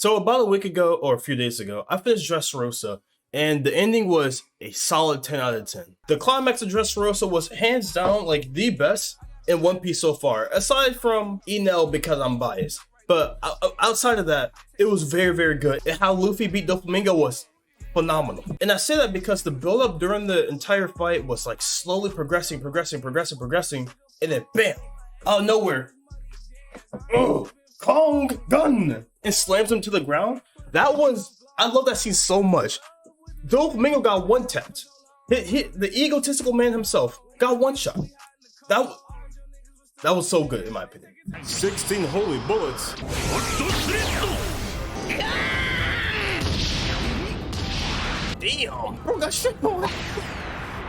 So about a week ago or a few days ago, I finished Dressrosa, and the ending was a solid 10 out of 10. The climax of Dressrosa was hands down like the best in One Piece so far, aside from Enel because I'm biased. But outside of that, it was very, very good. And how Luffy beat Doflamingo was phenomenal. And I say that because the build-up during the entire fight was like slowly progressing, and then bam, out of nowhere, oh, Kong gun, and slams him to the ground. I love that scene so much. Doflamingo got one tapped. The egotistical man himself got one shot. That was so good in my opinion. 16 holy bullets. Damn, bro got shit on.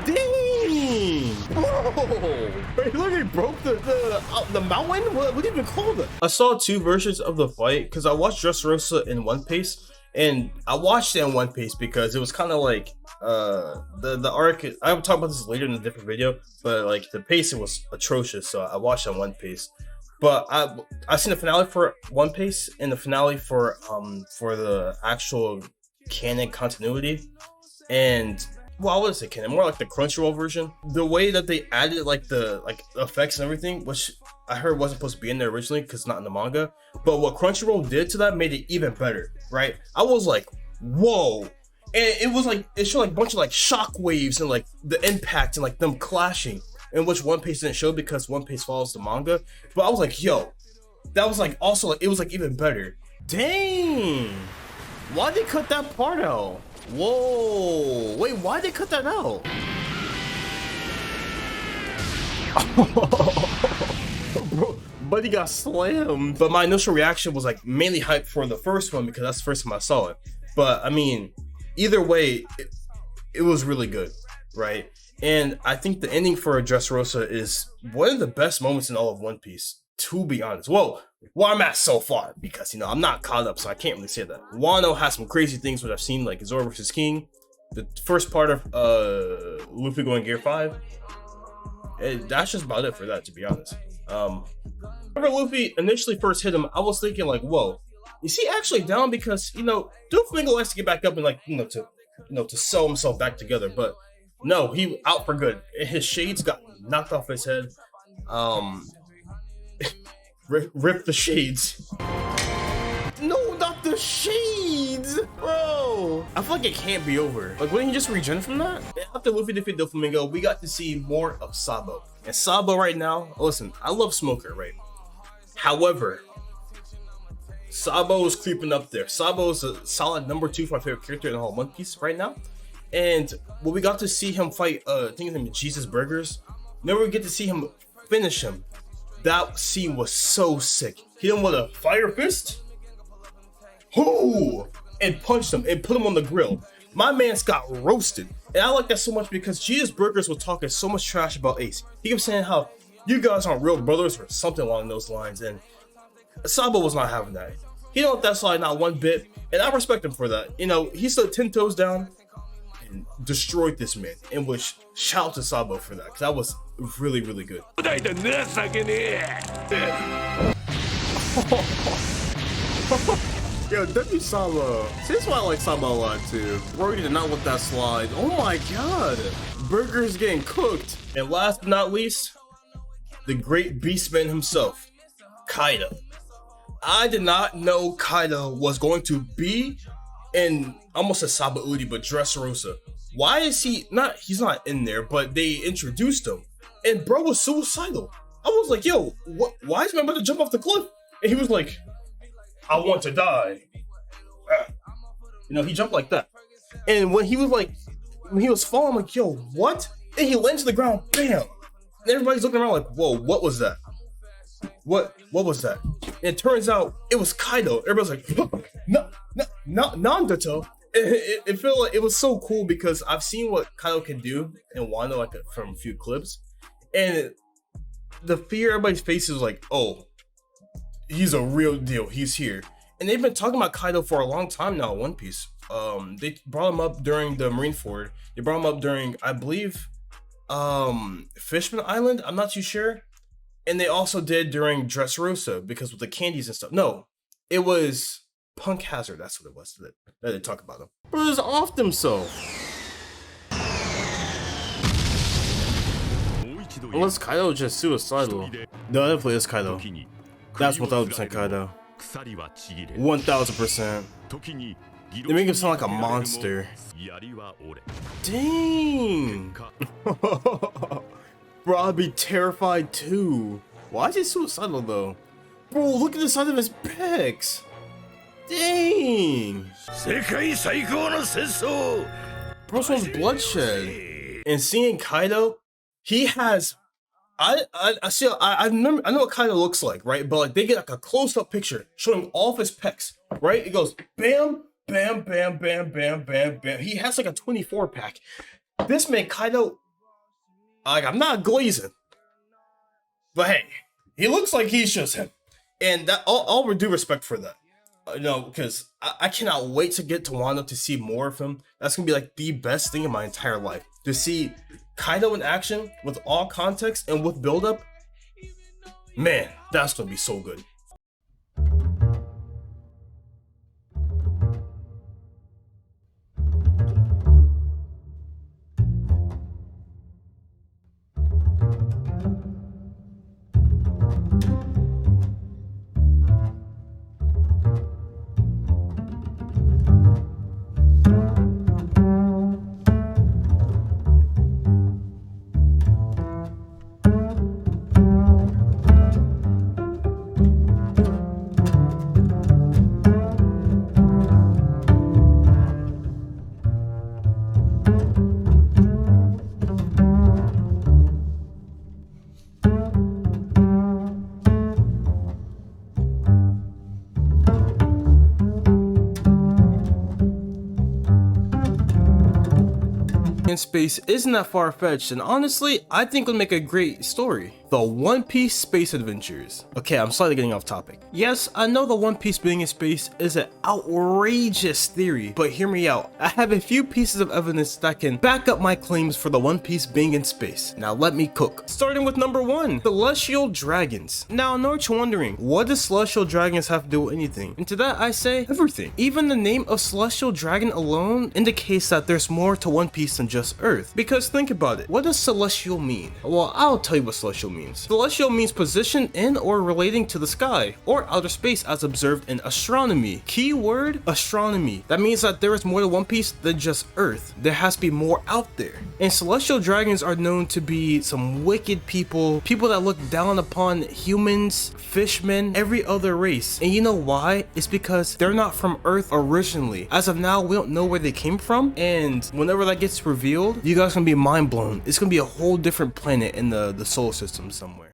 Dang! Whoa! Hey, look, he broke the mountain? What do you even call that? I saw two versions of the fight because I watched Dressrosa in One Piece, and I watched it in One Piece because it was kind of like the arc. I will talk about this later in a different video, but like the pacing was atrocious, so I watched it in One Piece. But I've seen the finale for One Piece and the finale for the actual canon continuity, and well, I wouldn't say canon, more like the Crunchyroll version. The way that they added like the effects and everything, which I heard wasn't supposed to be in there originally because it's not in the manga, but what Crunchyroll did to that made it even better, right? I was like, whoa. And it was like, it showed like a bunch of like shock waves and like the impact and like them clashing, in which One Piece didn't show because One Piece follows the manga. But I was like, yo, that was like also like, it was like even better. Dang, why'd they cut that part out? Whoa, wait, why'd they cut that out? Bro, buddy got slammed. But my initial reaction was like mainly hyped for the first one because that's the first time I saw it. But I mean, either way, it was really good, right? And I think the ending for Dressrosa is one of the best moments in all of One Piece, to be honest. Well, where I'm at so far, because you know I'm not caught up, so I can't really say that. Wano has some crazy things that I've seen, like Zoro versus King, the first part of Luffy going Gear 5. And that's just about it for that, to be honest. Whenever Luffy initially first hit him, I was thinking like, whoa, is he actually down? Because you know, Doflamingo likes to get back up and like to sew himself back together, but no, he out for good. His shades got knocked off his head. Rip the shades. No, not the shades, bro. I feel like it can't be over. Like, wouldn't he just regen from that? After Luffy defeated Doflamingo, we got to see more of Sabo. And Sabo right now, listen, I love Smoker, right? However, Sabo is creeping up there. Sabo is a solid number 2 for my favorite character in the whole One Piece right now. And when we got to see him fight, I think his name is Jesus Burgers. Then we get to see him finish him. That scene was so sick. Hit him with a fire fist. Ooh, and punched him and put him on the grill. My man's got roasted. And I like that so much because Jesus Burgers was talking so much trash about Ace. He kept saying how you guys aren't real brothers or something along those lines. And Sabo was not having that. He don't let that slide not one bit. And I respect him for that. You know, he stood 10 toes down and destroyed this man. In which, shout out to Sabo for that. Because that was really, really good. Yo, W Sabo. See, that's why I like Sabo a lot too. Rory did not let that slide. Oh my god. Burger's getting cooked. And last but not least, the great beastman himself, Kaido. I did not know Kaido was going to be in almost a Sabo Udi, but Dressrosa. Why is he's not in there, but they introduced him. And bro was suicidal. I was like, yo, what? Why is man about to jump off the cliff? And he was like, I want to die. You know, he jumped like that. And when he was falling, I'm like, yo, what? And he lands to the ground, bam. And everybody's looking around like, whoa, what was that? What was that? And it turns out it was Kaido. Everybody's like, no, Nandato. It felt like it was so cool because I've seen what Kaido can do in Wano like from a few clips. And the fear everybody's face is like, oh, he's a real deal. He's here. And they've been talking about Kaido for a long time now in One Piece. They brought him up during the Marineford. They brought him up during, I believe, Fishman Island. I'm not too sure. And they also did during Dressrosa because with the candies and stuff. No, it was Punk Hazard, that's what it was that they talk about him. But it's off himself. Unless Kaido just suicidal. No, definitely is Kaido. That's 1000% Kaido. 1000%. They make him sound like a monster. Dang! Bro, I'd be terrified too. Why is he suicidal though? Bro, look at the size of his pecs. Dang! Bro's one's bloodshed. And seeing Kaido, he has. I know what Kaido looks like, right? But like they get like a close-up picture showing all of his pecs, right? It goes bam, bam, bam, bam, bam, bam, bam. He has like a 24 pack. This man Kaido, like I'm not glazing, but hey, he looks like he's just him, and that all due respect for that. Because I cannot wait to get to Wano to see more of him. That's gonna be like the best thing in my entire life. To see Kaido in action with all context and with build-up. Man, that's gonna be so good. In space isn't that far-fetched, and honestly, I think would make a great story. The One Piece Space Adventures. Okay, I'm slightly getting off topic. Yes, I know the One Piece being in space is an outrageous theory, but hear me out. I have a few pieces of evidence that can back up my claims for the One Piece being in space. Now let me cook. Starting with number 1, Celestial Dragons. Now I know what you're wondering, what does Celestial Dragons have to do with anything? And to that I say, everything. Even the name of Celestial Dragon alone indicates that there's more to One Piece than just Earth. Because think about it, what does Celestial mean? Well, I'll tell you what Celestial means. Celestial means position in or relating to the sky, or outer space as observed in astronomy. Key word, astronomy. That means that there is more to One Piece than just Earth. There has to be more out there. And Celestial Dragons are known to be some wicked people that look down upon humans, fishmen, every other race. And you know why? It's because they're not from Earth originally. As of now, we don't know where they came from, and whenever that gets revealed, you guys are gonna be mind blown. It's gonna be a whole different planet in the solar system somewhere.